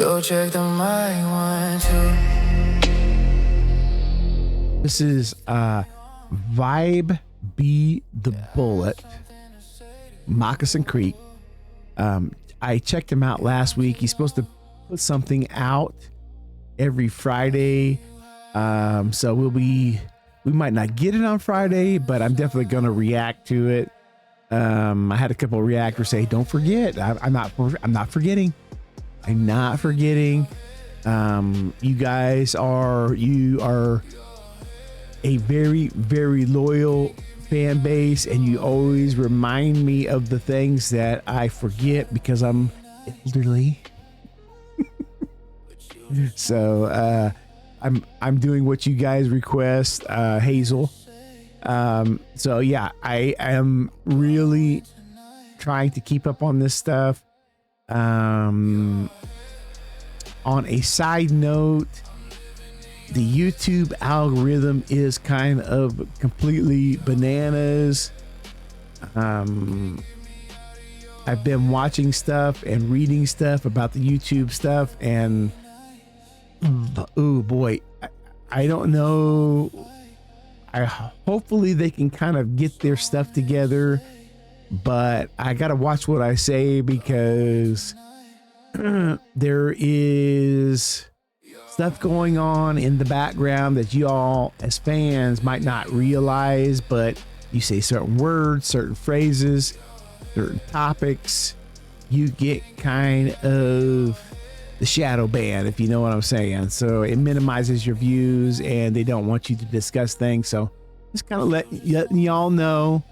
Go check the mic 1, 2. This is Vibe Be the Bullet, Moccasin Creek. I checked him out last week. He's supposed to put something out every Friday. So we might not get it on Friday, but I'm definitely going to react to it. I had a couple of reactors say, don't forget, I'm not forgetting. I'm not forgetting. You guys are a very, very loyal fan base, and you always remind me of the things that I forget because I'm elderly. So I'm doing what you guys request, Hazel. So yeah, I am really trying to keep up on this stuff. On a side note, the YouTube algorithm is kind of completely bananas. I've been watching stuff and reading stuff about the YouTube stuff, and oh boy, I don't know. Hopefully they can kind of get their stuff together, but I gotta watch what I say because there is stuff going on in the background that you all as fans might not realize, but you say certain words, certain phrases, certain topics, you get kind of the shadow ban, if you know what I'm saying. So it minimizes your views and they don't want you to discuss things. So just kind of letting y'all know.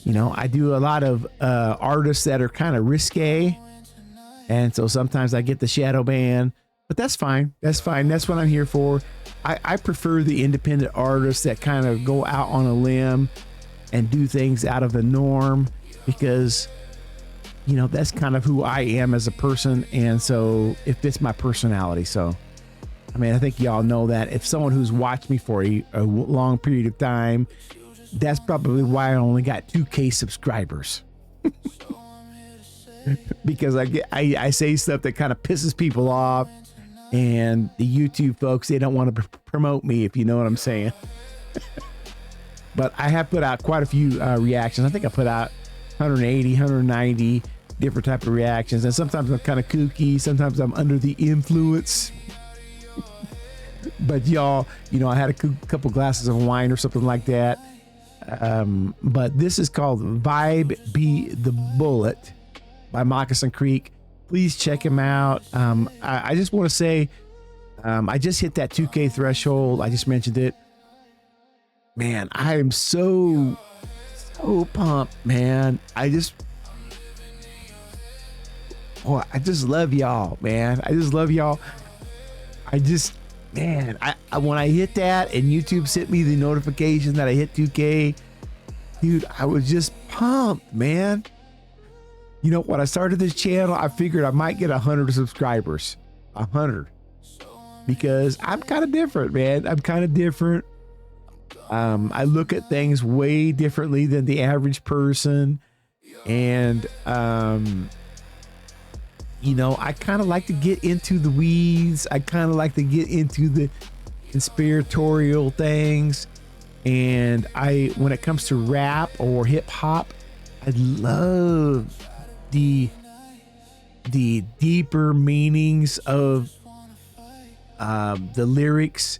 You know, I do a lot of artists that are kind of risque, and so sometimes I get the shadow ban, but that's fine. That's fine. That's what I'm here for. I prefer the independent artists that kind of go out on a limb and do things out of the norm, because, you know, that's kind of who I am as a person, and so it fits my personality. So, I mean, I think y'all know that. If someone who's watched me for a long period of time, that's probably why I only got 2K subscribers. Because I say stuff that kind of pisses people off, and the YouTube folks, they don't want to promote me, if you know what I'm saying. But I have put out quite a few reactions. I think I put out 180, 190 different type of reactions, and sometimes I'm kind of kooky, sometimes I'm under the influence. But y'all, you know, I had a couple glasses of wine or something like that. But this is called Vibe Be the Bullet by Moccasin Creek. Please check him out. I just want to say, I just hit that 2K threshold. I just mentioned it. Man, I am so pumped, man. I just love y'all, man. I just love y'all. Man, I when I hit that and YouTube sent me the notification that I hit 2K, dude, I was just pumped, man. You know, when I started this channel, I figured I might get 100 subscribers. 100. Because I'm kind of different, man. I'm kind of different. I look at things way differently than the average person. And, you know, I kind of like to get into the weeds. I kind of like to get into the conspiratorial things. And when it comes to rap or hip hop, I love the deeper meanings of the lyrics.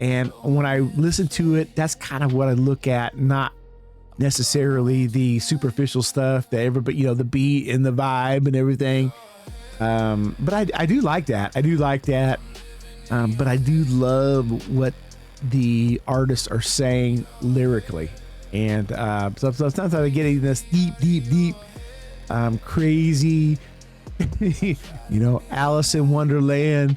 And when I listen to it, that's kind of what I look at, not necessarily the superficial stuff that everybody, you know, the beat and the vibe and everything. But I do like that. But I do love what the artists are saying lyrically. And so sometimes I'm getting this deep, crazy, you know, Alice in Wonderland,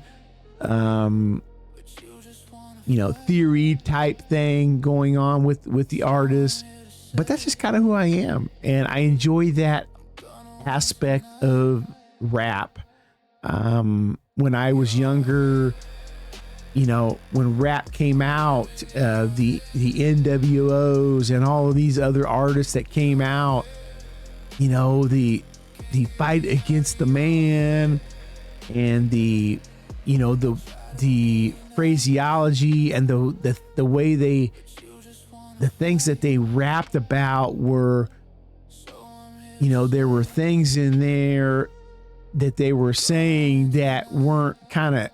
you know, theory type thing going on with the artist. But that's just kind of who I am. And I enjoy that aspect of rap. When I was younger, you know, when rap came out, the NWOs and all of these other artists that came out, you know, the fight against the man and the phraseology and the way the things that they rapped about were, there were things in there that they were saying that weren't kind of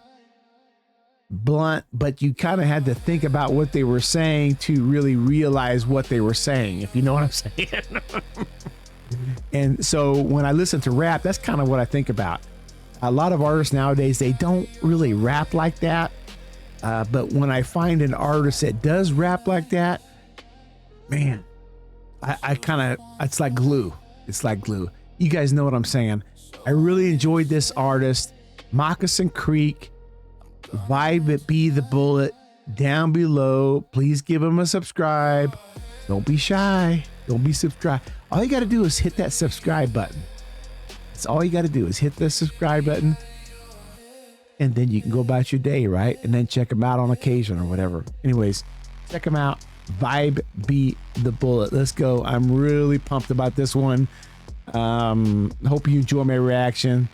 blunt, but you kind of had to think about what they were saying to really realize what they were saying, if you know what I'm saying. And so when I listen to rap, that's kind of what I think about. A lot of artists nowadays, they don't really rap like that. But when I find an artist that does rap like that, man, I kind of, it's like glue. It's like glue. You guys know what I'm saying. I really enjoyed this artist, Moccasin Creek. Vibe it be the bullet down below. Please give him a subscribe. Don't be shy. Don't be subscribed. All you got to do is hit that subscribe button. That's all you got to do is hit the subscribe button. And then you can go about your day, right? And then check him out on occasion or whatever. Anyways, check him out. Vibe be the bullet. Let's go. I'm really pumped about this one. Hope you enjoy my reaction.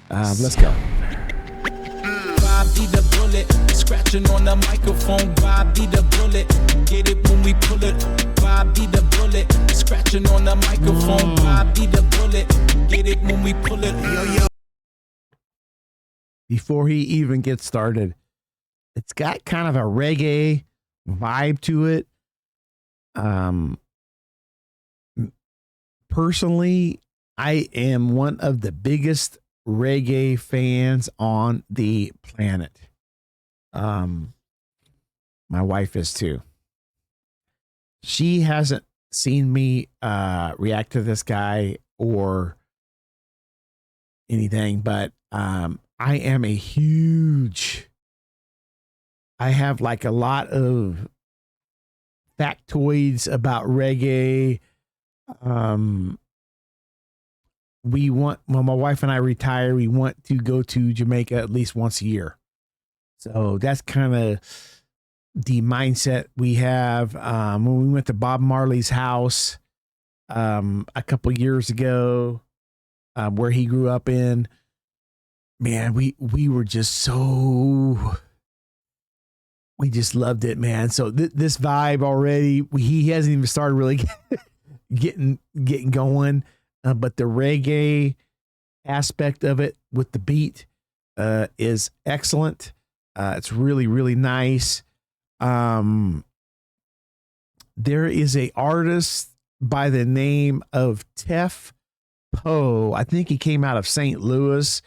Let's go. Vibe be the bullet, scratching on the microphone. Vibe be the bullet, get it when we pull it. Vibe be the bullet, scratching on the microphone. Vibe be the bullet, get it when we pull it. Yo, yo. Before he even gets started, it's got kind of a reggae vibe to it. Personally, I am one of the biggest reggae fans on the planet. My wife is too. She hasn't seen me react to this guy or anything, but I am a huge, I have like a lot of factoids about reggae. When my wife and I retire, we want to go to Jamaica at least once a year. So that's kind of the mindset we have. When we went to Bob Marley's house a couple years ago, where he grew up in, man, we were just so, we just loved it, man. So this vibe already, he hasn't even started really getting going. But the reggae aspect of it with the beat is excellent. It's really, really nice. There is a artist by the name of Tef Poe. I think he came out of St. Louis.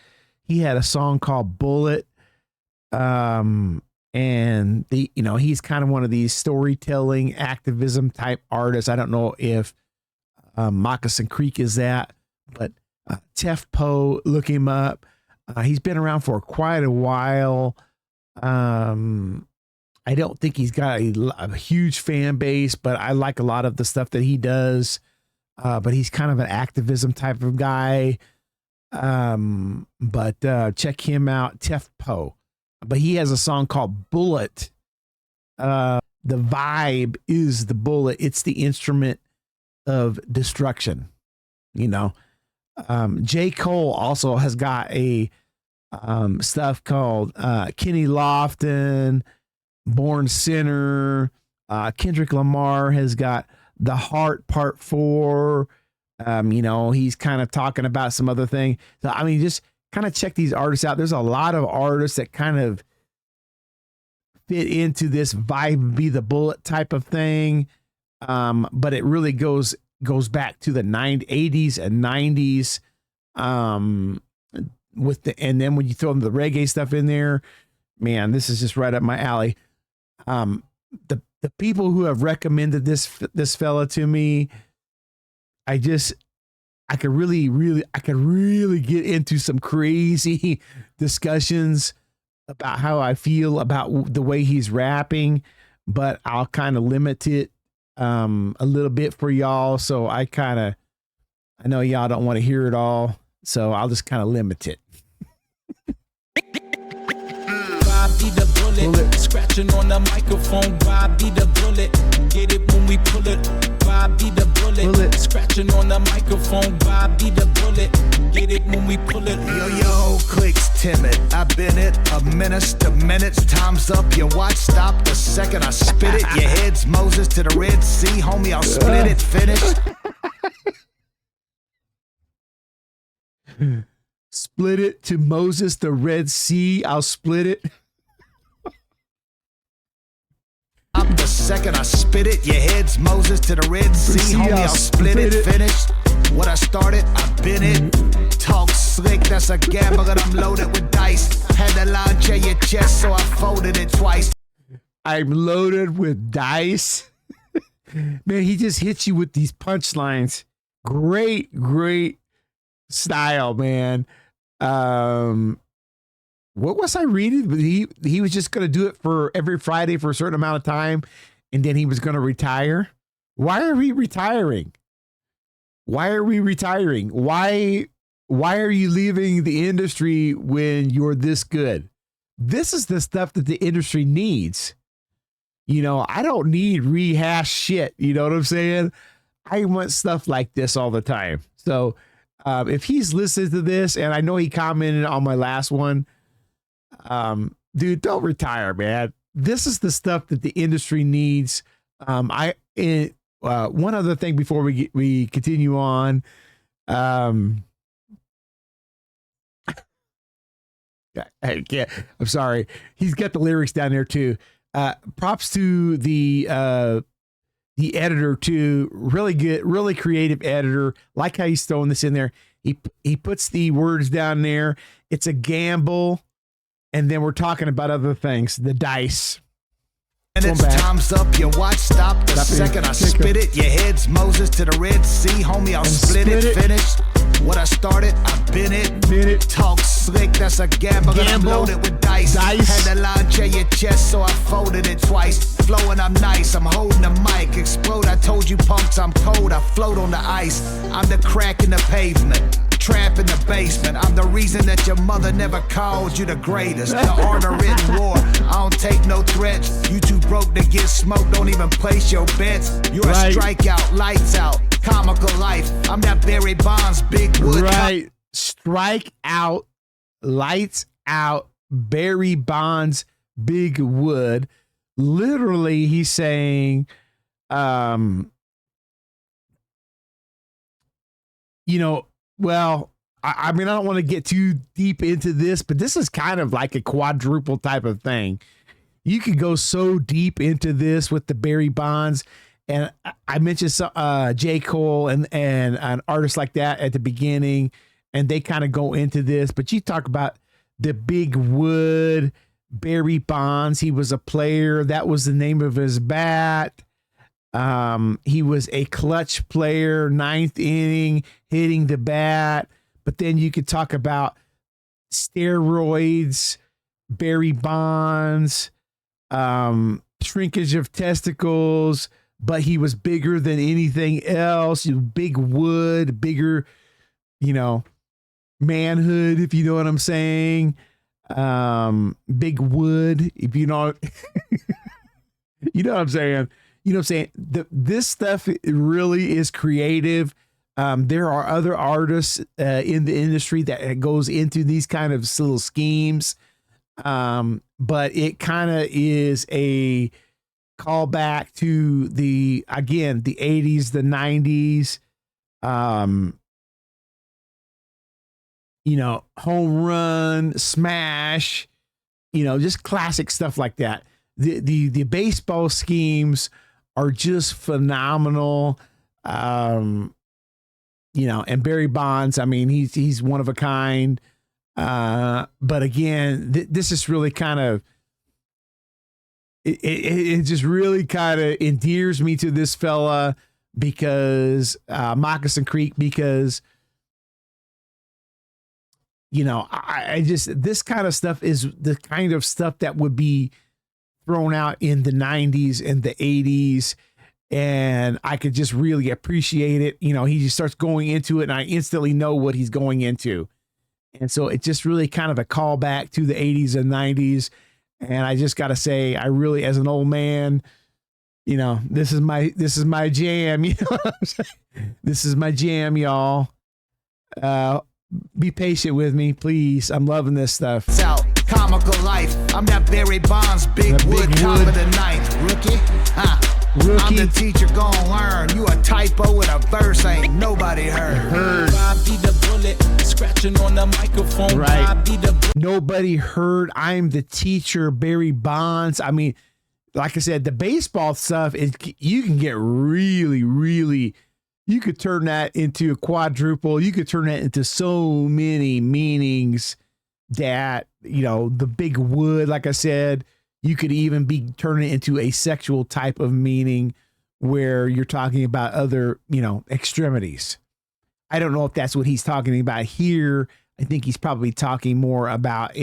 He had a song called Bullet. And he's kind of one of these storytelling activism type artists. I don't know if Moccasin Creek is that, but Tef Poe, look him up. He's been around for quite a while. I don't think he's got a huge fan base, but I like a lot of the stuff that he does. But he's kind of an activism type of guy. But check him out, Tef Poe. But he has a song called Bullet. The vibe is the bullet. It's the instrument of destruction. J. Cole also has got a stuff called Kenny Lofton, Born Sinner. Kendrick Lamar has got The Heart Part 4. He's kind of talking about some other thing. So I mean, just kind of check these artists out. There's a lot of artists that kind of fit into this vibe be the bullet type of thing. But it really goes back to the 80s and 90s. And then when you throw the reggae stuff in there, man, this is just right up my alley. The people who have recommended this fella to me, I could really get into some crazy discussions about how I feel about the way he's rapping, but I'll kind of limit it a little bit for y'all. So I know y'all don't want to hear it all, so I'll just kind of limit it. bullet. Scratching on the microphone, Bobby the bullet. Get it when we pull it. Bobby the bullet. Scratching on the microphone, Bobby the bullet. Get it when we pull it. Yo, clicks timid. I've been it a minute to minutes. Time's up. Your watch stop the second I spit it. Your head's Moses to the Red Sea. Homie, I'll split it. Finished. Split it to Moses, the Red Sea. I'll split it. Up the second I spit it. Your head's Moses to the Red Sea. Homie, I'll split it. Finished. What I started, I've been it. Talk slick, that's a gamble and I'm loaded with dice. Had to launch at your chest, so I folded it twice. I'm loaded with dice. Man, he just hits you with these punchlines. Great style, man. What was I reading? He was just going to do it for every Friday for a certain amount of time, and then he was going to retire. Why are we retiring? Why are we retiring? Why are you leaving the industry when you're this good? This is the stuff that the industry needs. You know, I don't need rehash shit. You know what I'm saying? I want stuff like this all the time. So if he's listening to this, and I know he commented on my last one, dude, don't retire, man. This is the stuff that the industry needs. One other thing before we continue on. I can't. I'm sorry. He's got the lyrics down there too. Props to the editor too. Really good, really creative editor. Like how he's throwing this in there. He puts the words down there. It's a gamble, and then we're talking about other things. The dice. And it's time's up, your watch stop the second I spit it. Your head's Moses to the Red Sea. Homie, I'll split it. Finished. What I started, I've been it. Talk slick, that's a gamble. I'm loaded with dice. Had to launch at your chest, so I folded it twice. Flowing, I'm nice, I'm holding the mic. Explode, I told you punks, I'm cold. I float on the ice. I'm the crack in the pavement. Trap in the basement. I'm the reason that your mother never called you the greatest. The art of written war. I don't take no threats. You too broke to get smoked. Don't even place your bets. You're a strikeout, lights out, comical life. I'm that Barry Bonds, big wood. Right. Strike out, lights out, Barry Bonds, big wood. Literally, he's saying, you know, well, I mean, I don't want to get too deep into this, but this is kind of like a quadruple type of thing. You could go so deep into this with the Barry Bonds. And I mentioned J. Cole and an artist like that at the beginning, and they kind of go into this. But you talk about the big wood, Barry Bonds. He was a player. That was the name of his bat. He was a clutch player, ninth inning, hitting the bat. But then you could talk about steroids, Barry Bonds, shrinkage of testicles, but he was bigger than anything else. Big wood, bigger, manhood, if you know what I'm saying. Big wood, if you know, you know what I'm saying. You know what I'm saying? This stuff really is creative. There are other artists in the industry that goes into these kind of little schemes. But it kind of is a callback to the 80s, the 90s, home run, smash, just classic stuff like that. The baseball schemes are just phenomenal. And Barry Bonds, I mean, he's one of a kind. But again, this is really kind of, it just really kind of endears me to this fella because, Moccasin Creek, because, I just, this kind of stuff is the kind of stuff that would be thrown out in the 90s and the 80s. And I could just really appreciate it. He just starts going into it and I instantly know what he's going into. And so it's just really kind of a callback to the 80s and 90s. And I just got to say, I really, as an old man, you know, this is my jam. You know what I'm saying? This is my jam, y'all. Be patient with me, please. I'm loving this stuff. It's out, comical life. I'm that Barry Bonds, big wood, top of the ninth. Rookie, I'm the teacher gonna learn. You a typo with a verse, ain't nobody heard. Bobby the bullet, scratching on the microphone. Right. Bobby the Nobody heard. I'm the teacher, Barry Bonds. I mean, like I said, the baseball stuff is, you can get really, really, you could turn that into a quadruple. You could turn that into so many meanings that, you know, the big wood, like I said, you could even be turning it into a sexual type of meaning where you're talking about other, you know, extremities. I don't know if that's what he's talking about here. I think he's probably talking more about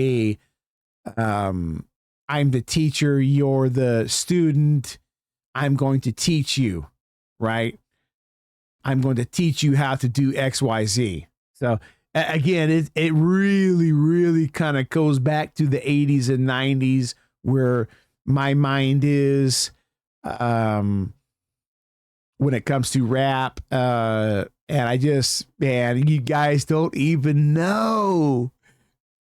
I'm the teacher, you're the student. I'm going to teach you, right? I'm going to teach you how to do X, Y, Z. So again, it really, really kind of goes back to the 80s and 90s where my mind is when it comes to rap. And I just, man, you guys don't even know.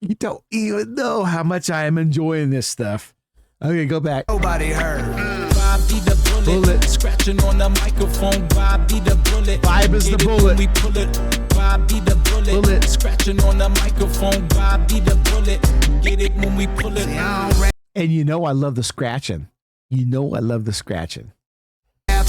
You don't even know how much I am enjoying this stuff. I'm going to go back. Nobody heard. Bobby the bullet, scratching on the microphone. Bobby the bullet, Vibe is the get it bullet. when we pull it. Bobby the bullet, scratching on the microphone. Bobby the bullet, get it when we pull it. And you know I love the scratching. You know I love the scratching.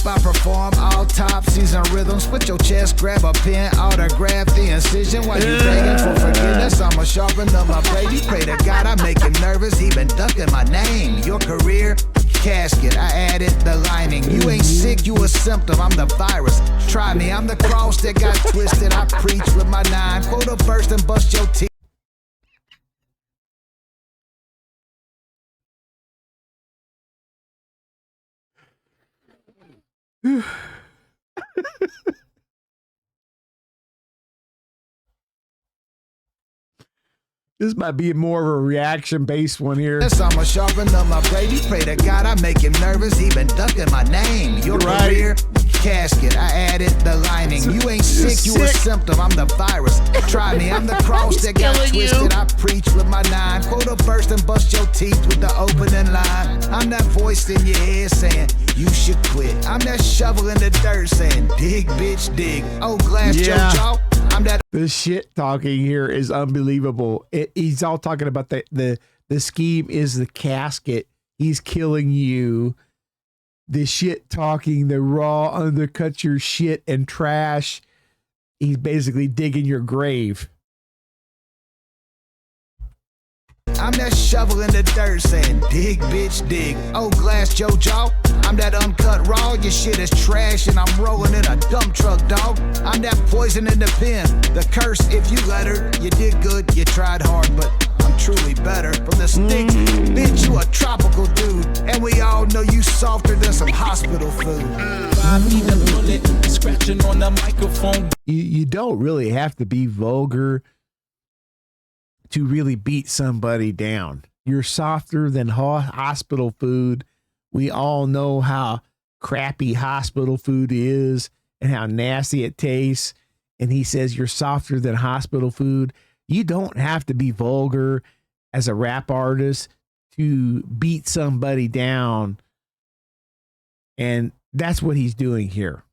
I perform all top season rhythms. Put your chest, grab a pen, autograph the incision while you begging for forgiveness. I'ma sharpen up my blade. You pray to God I make him nervous. He been ducking my name. Your career casket, I added the lining. You ain't sick, you a symptom. I'm the virus. Try me, I'm the cross that got twisted. I preach with my nine. Photo burst and bust your teeth. This might be more of a reaction-based one here. I'ma sharpen up my blade. You pray to God I make him nervous. He been ducking my name. Your career casket, I added the lining. You ain't sick, you a symptom. I'm the virus. Try me, I'm the cross that got twisted. I preach with my nine. Photo burst and bust your teeth with the opening line. I'm that voice in your head saying you should quit. I'm that shovel in the dirt saying dig, bitch, dig. Oh, glass JoJo. I'm that. The shit talking here is unbelievable. He's all talking about the scheme is the casket. He's killing you. The shit talking, the raw undercut your shit and trash. He's basically digging your grave. I'm that shovel in the dirt saying dig, bitch, dig. Oh, glass JoJo. I'm that uncut raw. Your shit is trash and I'm rolling in a dump truck, dog. I'm that poison in the pen. The curse if you let her. You did good, you tried hard, but I'm truly better. From the stick, bitch, you a tropical dude. And we all know you softer than some hospital food. Bobby the bullet, scratching on the microphone. You don't really have to be vulgar to really beat somebody down. You're softer than hospital food. We all know how crappy hospital food is and how nasty it tastes. And he says you're softer than hospital food. You don't have to be vulgar as a rap artist to beat somebody down. And that's what he's doing here.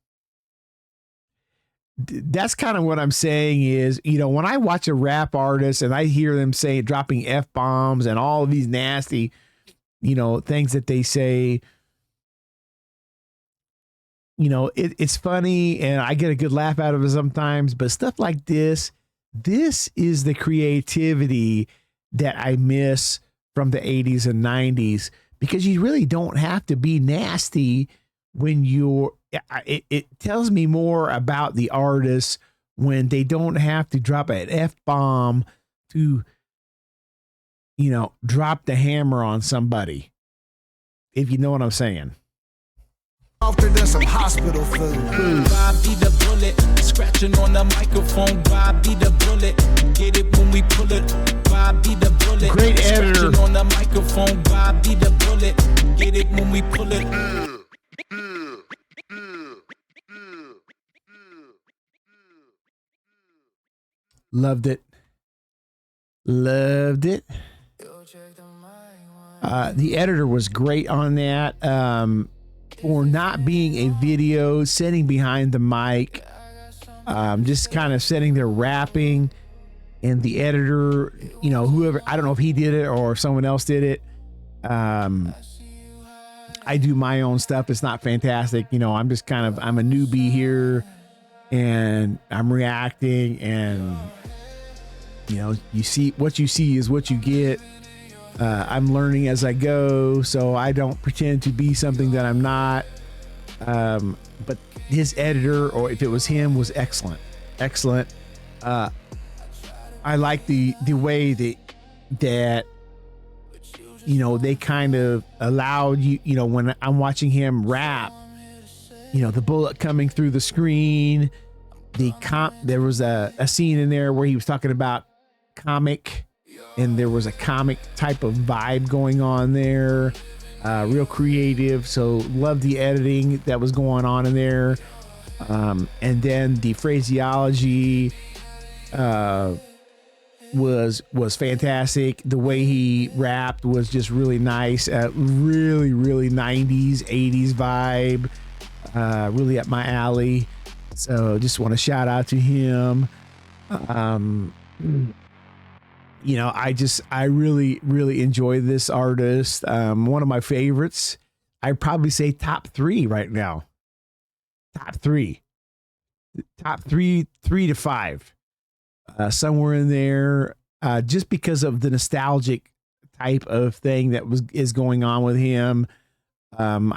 That's kind of what I'm saying is, you know, when I watch a rap artist and I hear them say dropping F-bombs and all of these nasty, you know, things that they say, you know, it's funny and I get a good laugh out of it sometimes, but stuff like this is the creativity that I miss from the 80s and 90s, because you really don't have to be nasty when you're, it tells me more about the artists when they don't have to drop an F-bomb to, you know, drop the hammer on somebody, if you know what I'm saying. Softer than some hospital food. Bobby the bullet, scratching on the microphone. Bobby the bullet, get it when we pull it. Bobby the bullet, Great editor. scratching on the microphone. microphone, vibe be the bullet. Get it when we pull it. Loved it. Loved it. The editor was great on that. For not being a video, sitting behind the mic, just kind of sitting there rapping, and the editor, you know, whoever, I don't know if he did it or if someone else did it. I do my own stuff. It's not fantastic. You know, I'm just kind of, I'm a newbie here and I'm reacting, and, you know, you see is what you get. I'm learning as I go, so I don't pretend to be something that I'm not. But his editor, or if it was him, was excellent. I like the way that you know, they kind of allowed you know, when I'm watching him rap, you know, the bullet coming through the screen, there was a scene in there where he was talking about comic, and there was a comic type of vibe going on there, real creative. So love the editing that was going on in there. And then the phraseology was fantastic. The way he rapped was just really nice. Really 90s 80s vibe, really up my alley. So just want to shout out to him. You know, I really enjoy this artist. One of my favorites. I'd probably say top 3 right now. Top three to 5. Somewhere in there, just because of the nostalgic type of thing that is going on with him. When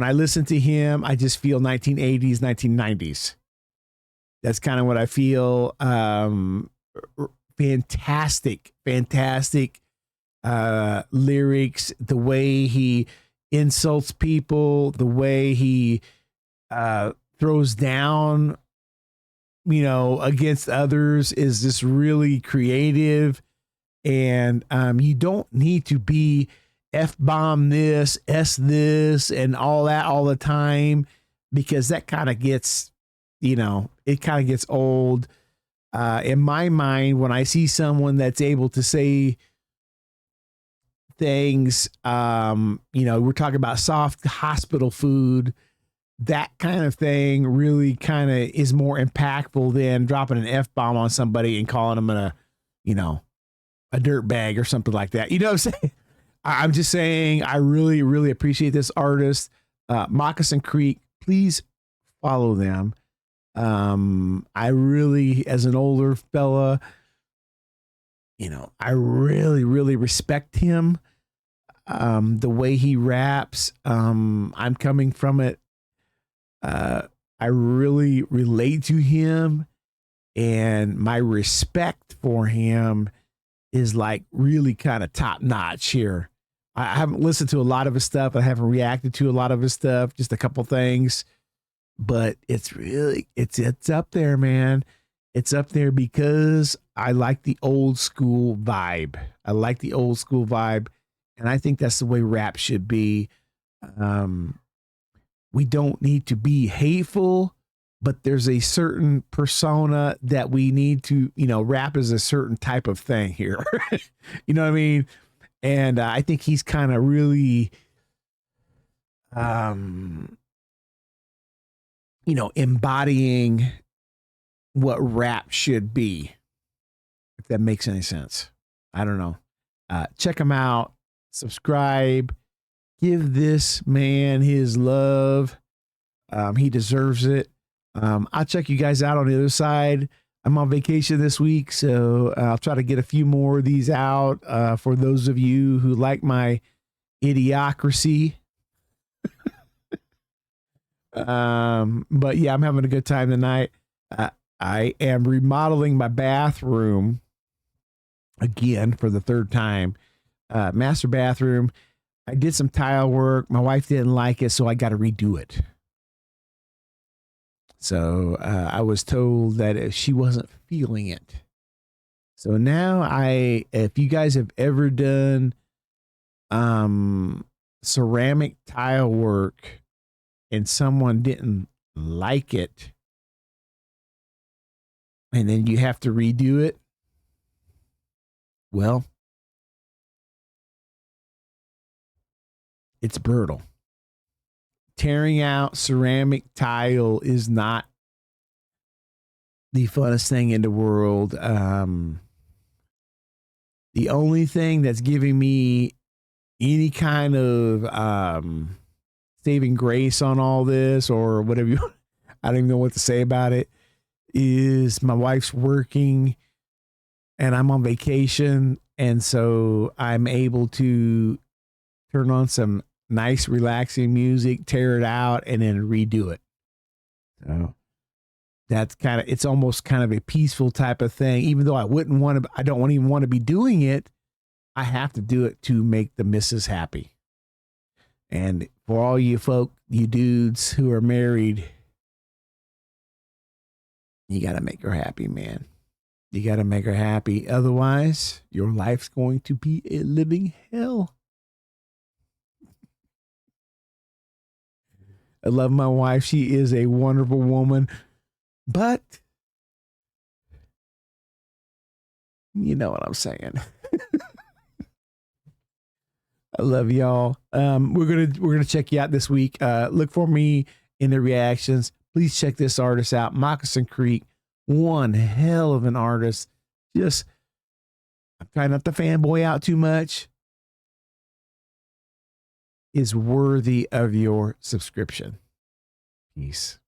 I listen to him, I just feel 1980s, 1990s. That's kind of what I feel. Fantastic lyrics, the way he insults people, the way he throws down, you know, against others is just really creative. And you don't need to be F-bomb this, S this, and all that all the time, because that kind of gets, you know, it kind of gets old. In my mind, when I see someone that's able to say things, you know, we're talking about soft hospital food, that kind of thing really kind of is more impactful than dropping an F-bomb on somebody and calling them a dirt bag or something like that. You know what I'm saying? I'm just saying, I really appreciate this artist. Moccasin Creek, please follow them. I really, as an older fella, you know, I really respect him. The way he raps, I'm coming from it. I really relate to him, and my respect for him is like really kind of top notch here. I haven't listened to a lot of his stuff. I haven't reacted to a lot of his stuff, just a couple things. But it's really, it's up there, man. It's up there because I like the old school vibe. And I think that's the way rap should be. We don't need to be hateful, but there's a certain persona that we need to, you know, rap is a certain type of thing here. You know what I mean? And I think he's kind of really, you know, embodying what rap should be, if that makes any sense. I don't know. Check him out, subscribe, give this man his love. He deserves it. I'll check you guys out on the other side. I'm on vacation this week, so I'll try to get a few more of these out for those of you who like my idiocracy. But yeah, I'm having a good time tonight. I am remodeling my bathroom again for the 3rd time. Master bathroom. I did some tile work. My wife didn't like it, so I got to redo it. So I was told that if she wasn't feeling it, So now if you guys have ever done ceramic tile work and someone didn't like it, and then you have to redo it, well, it's brutal. Tearing out ceramic tile is not the funnest thing in the world. The only thing that's giving me any kind of saving grace on all this, or whatever you, I don't even know what to say about it, is my wife's working and I'm on vacation. And so I'm able to turn on some nice, relaxing music, tear it out, and then redo it. So that's it's almost kind of a peaceful type of thing. Even though I don't even want to be doing it. I have to do it to make the missus happy. And for all you you dudes who are married, you got to make her happy, man. You got to make her happy. Otherwise, your life's going to be a living hell. I love my wife. She is a wonderful woman. But you know what I'm saying. I love y'all. We're gonna check you out this week. Look for me in the reactions. Please check this artist out, Moccasin Creek. One hell of an artist. I'm trying not to fanboy out too much. Is worthy of your subscription. Peace.